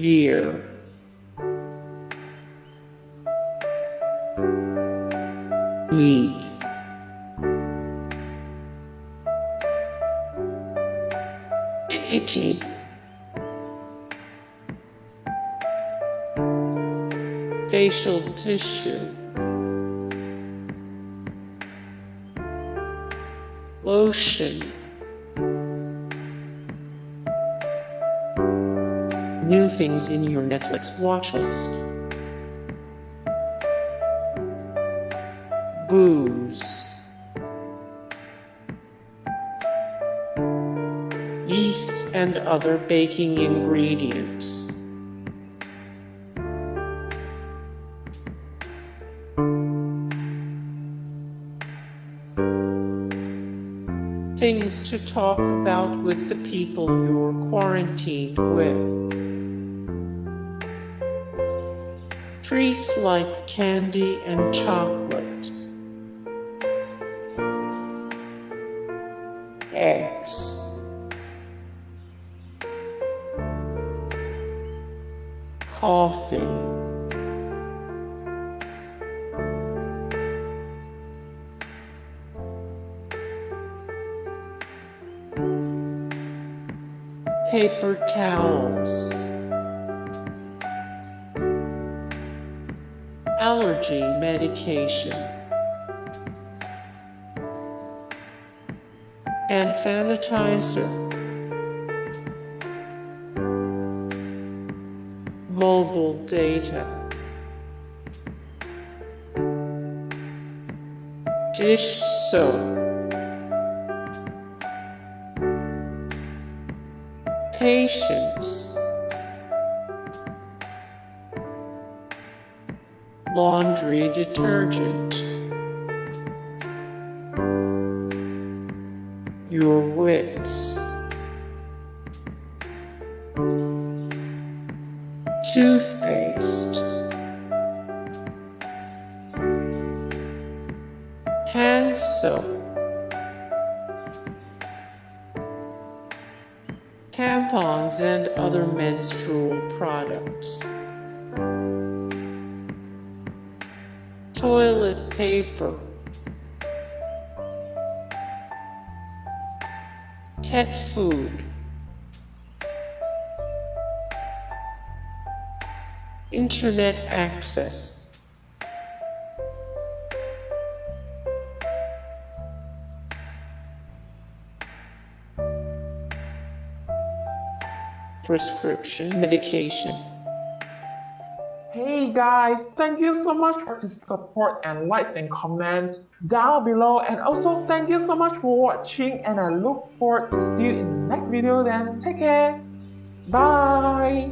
year, weed, nicotine, facial tissue, lotion, new things in your Netflix watchlist, booze, yeast and other baking ingredients, things to talk about with the people you're quarantined with. Treats like candy and chocolate. Eggs. Coffee. Paper towels. Allergy medication. And sanitizer. Mobile data. Dish soap. Patience. Laundry detergent. Your wits. Toothpaste. Hand soap. Tampons and other menstrual products. Toilet paper. Pet food. Internet access. Prescription medication. Hey guys, thank you so much for the support and likes and comments down below, and also thank you so much for watching, and I look forward to see you in the next video. Then take care. Bye.